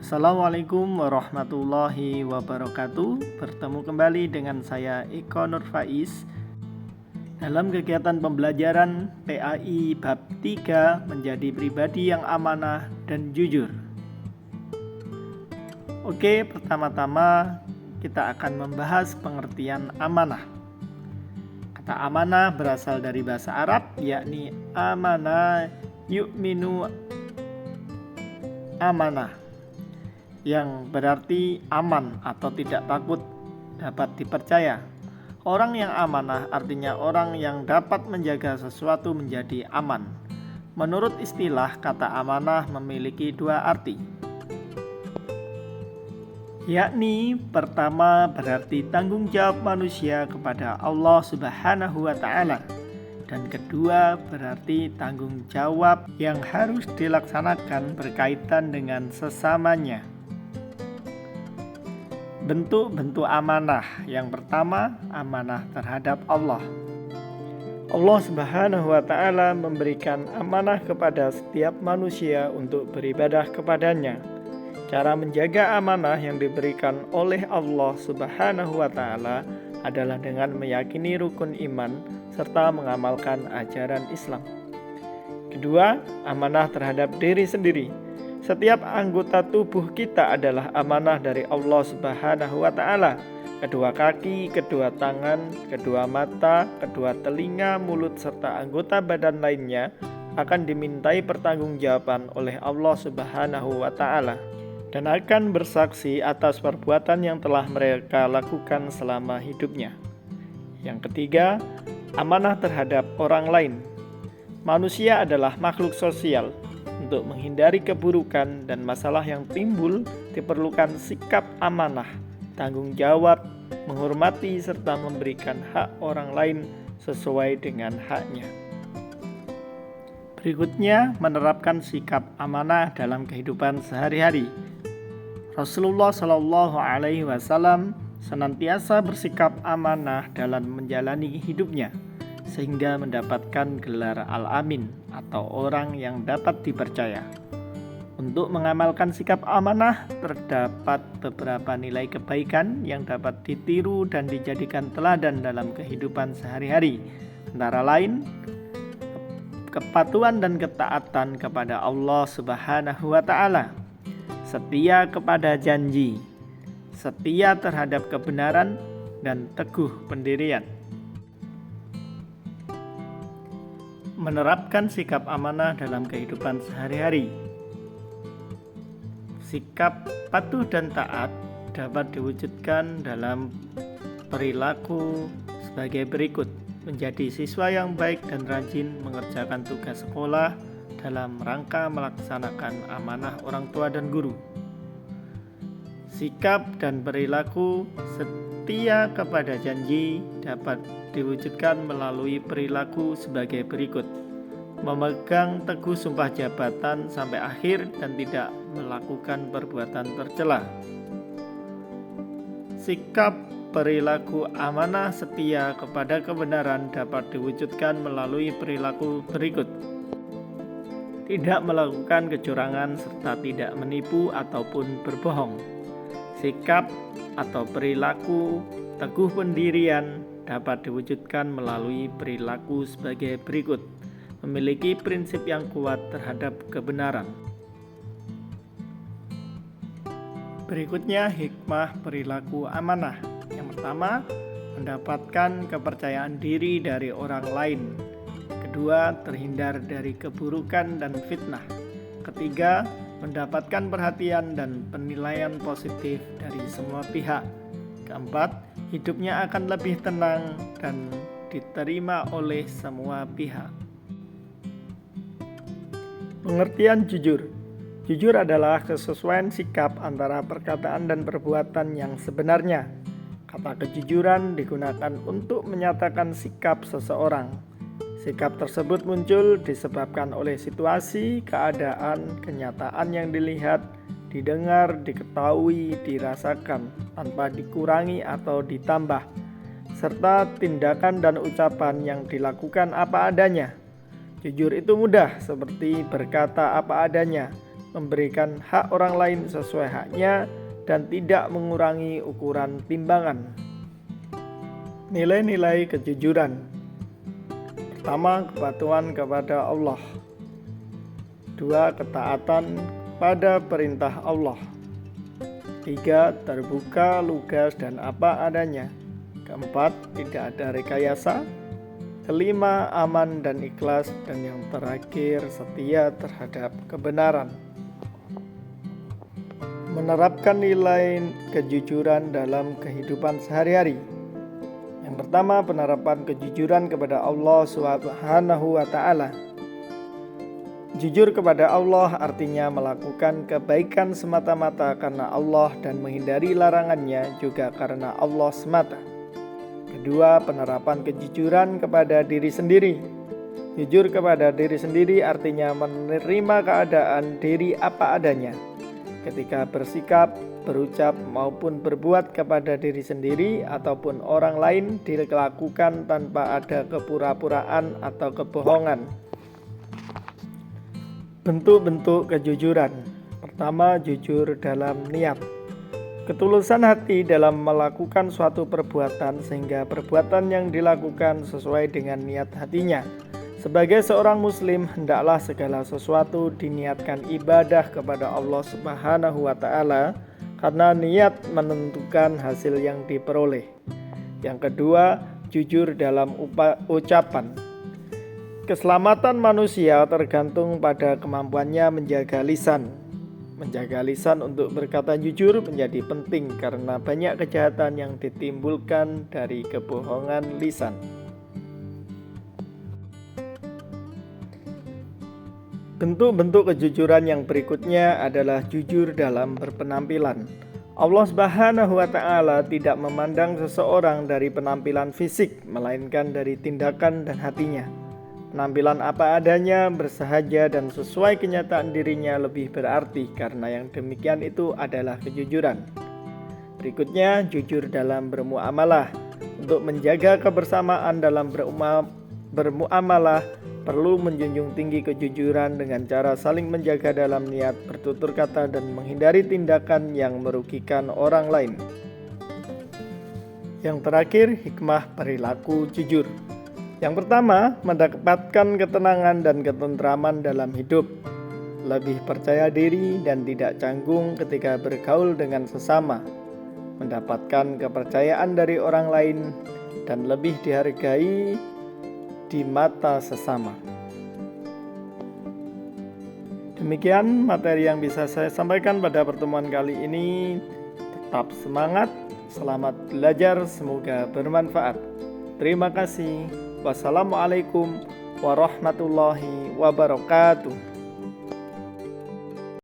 Assalamualaikum warahmatullahi wabarakatuh. Bertemu kembali dengan saya Eko Nur Faiz dalam kegiatan pembelajaran PAI bab 3 menjadi pribadi yang amanah dan jujur. Oke, pertama-tama kita akan membahas pengertian amanah. Kata amanah berasal dari bahasa Arab, yakni amanah yu'minu amanah, yang berarti aman atau tidak takut, dapat dipercaya. Orang yang amanah artinya orang yang dapat menjaga sesuatu menjadi aman. Menurut istilah, kata amanah memiliki dua arti, yakni pertama berarti tanggung jawab manusia kepada Allah Subhanahu wa Ta'ala, dan kedua berarti tanggung jawab yang harus dilaksanakan berkaitan dengan sesamanya. Bentuk-bentuk amanah. Yang pertama, amanah terhadap Allah. Allah Subhanahu wa Ta'ala memberikan amanah kepada setiap manusia untuk beribadah kepadanya. Cara menjaga amanah yang diberikan oleh Allah Subhanahu wa Ta'ala adalah dengan meyakini rukun iman serta mengamalkan ajaran Islam. Kedua, amanah terhadap diri sendiri. Setiap anggota tubuh kita adalah amanah dari Allah Subhanahu wa Ta'ala. Kedua kaki, kedua tangan, kedua mata, kedua telinga, mulut, serta anggota badan lainnya akan dimintai pertanggungjawaban oleh Allah Subhanahu wa Ta'ala dan akan bersaksi atas perbuatan yang telah mereka lakukan selama hidupnya. Yang ketiga, amanah terhadap orang lain. Manusia adalah makhluk sosial. Untuk menghindari keburukan dan masalah yang timbul, diperlukan sikap amanah, tanggung jawab, menghormati serta memberikan hak orang lain sesuai dengan haknya. Berikutnya, menerapkan sikap amanah dalam kehidupan sehari-hari. Rasulullah Shallallahu Alaihi Wasallam senantiasa bersikap amanah dalam menjalani hidupnya, sehingga mendapatkan gelar Al-Amin atau orang yang dapat dipercaya. Untuk mengamalkan sikap amanah, terdapat beberapa nilai kebaikan yang dapat ditiru dan dijadikan teladan dalam kehidupan sehari-hari. Antara lain, kepatuhan dan ketaatan kepada Allah Subhanahu wa Ta'ala, setia kepada janji, setia terhadap kebenaran, dan teguh pendirian. Menerapkan sikap amanah dalam kehidupan sehari-hari. Sikap patuh dan taat dapat diwujudkan dalam perilaku sebagai berikut: menjadi siswa yang baik dan rajin mengerjakan tugas sekolah dalam rangka melaksanakan amanah orang tua dan guru. Sikap dan perilaku setia kepada janji dapat diwujudkan melalui perilaku sebagai berikut: memegang teguh sumpah jabatan sampai akhir dan tidak melakukan perbuatan tercela. Sikap perilaku amanah setia kepada kebenaran dapat diwujudkan melalui perilaku berikut: tidak melakukan kecurangan serta tidak menipu ataupun berbohong. Sikap atau perilaku teguh pendirian dapat diwujudkan melalui perilaku sebagai berikut: memiliki prinsip yang kuat terhadap kebenaran. Berikutnya, hikmah perilaku amanah. Yang pertama, mendapatkan kepercayaan diri dari orang lain. Kedua, terhindar dari keburukan dan fitnah. Ketiga, mendapatkan perhatian dan penilaian positif dari semua pihak. Keempat, hidupnya akan lebih tenang dan diterima oleh semua pihak. Pengertian jujur. Jujur adalah kesesuaian sikap antara perkataan dan perbuatan yang sebenarnya. Kata kejujuran digunakan untuk menyatakan sikap seseorang. Sikap tersebut muncul disebabkan oleh situasi, keadaan, kenyataan yang dilihat, didengar, diketahui, dirasakan tanpa dikurangi atau ditambah, serta tindakan dan ucapan yang dilakukan apa adanya. Jujur itu mudah, seperti berkata apa adanya, memberikan hak orang lain sesuai haknya, dan tidak mengurangi ukuran timbangan. Nilai-nilai kejujuran. Pertama, kepatuhan kepada Allah. 2, ketaatan pada perintah Allah. 3, terbuka, lugas, dan apa adanya. 4, tidak ada rekayasa. 5, aman dan ikhlas. Dan yang terakhir, setia terhadap kebenaran. Menerapkan nilai kejujuran dalam kehidupan sehari-hari. Yang pertama, penerapan kejujuran kepada Allah Subhanahu wa Ta'ala. Jujur kepada Allah artinya melakukan kebaikan semata-mata karena Allah dan menghindari larangannya juga karena Allah semata. Kedua, penerapan kejujuran kepada diri sendiri. Jujur kepada diri sendiri artinya menerima keadaan diri apa adanya. Ketika bersikap, berucap maupun berbuat kepada diri sendiri ataupun orang lain dilakukan tanpa ada kepura-puraan atau kebohongan. Bentuk-bentuk kejujuran. Pertama, jujur dalam niat. Ketulusan hati dalam melakukan suatu perbuatan sehingga perbuatan yang dilakukan sesuai dengan niat hatinya. Sebagai seorang muslim, hendaklah segala sesuatu diniatkan ibadah kepada Allah Subhanahu wa Ta'ala karena niat menentukan hasil yang diperoleh. Yang kedua, jujur dalam ucapan. Keselamatan manusia tergantung pada kemampuannya menjaga lisan. Menjaga lisan untuk berkata jujur menjadi penting karena banyak kejahatan yang ditimbulkan dari kebohongan lisan. Bentuk-bentuk kejujuran yang berikutnya adalah jujur dalam berpenampilan. Allah Subhanahu wa Ta'ala tidak memandang seseorang dari penampilan fisik, melainkan dari tindakan dan hatinya. Penampilan apa adanya, bersahaja dan sesuai kenyataan dirinya lebih berarti karena yang demikian itu adalah kejujuran. Berikutnya, jujur dalam bermuamalah. Untuk menjaga kebersamaan dalam bermuamalah, perlu menjunjung tinggi kejujuran dengan cara saling menjaga dalam niat bertutur kata dan menghindari tindakan yang merugikan orang lain. Yang terakhir, hikmah perilaku jujur. Yang pertama, mendapatkan ketenangan dan ketentraman dalam hidup. Lebih percaya diri dan tidak canggung ketika bergaul dengan sesama. Mendapatkan kepercayaan dari orang lain dan lebih dihargai di mata sesama. Demikian materi yang bisa saya sampaikan pada pertemuan kali ini. Tetap semangat, selamat belajar, semoga bermanfaat. Terima kasih. Wassalamualaikum warahmatullahi wabarakatuh.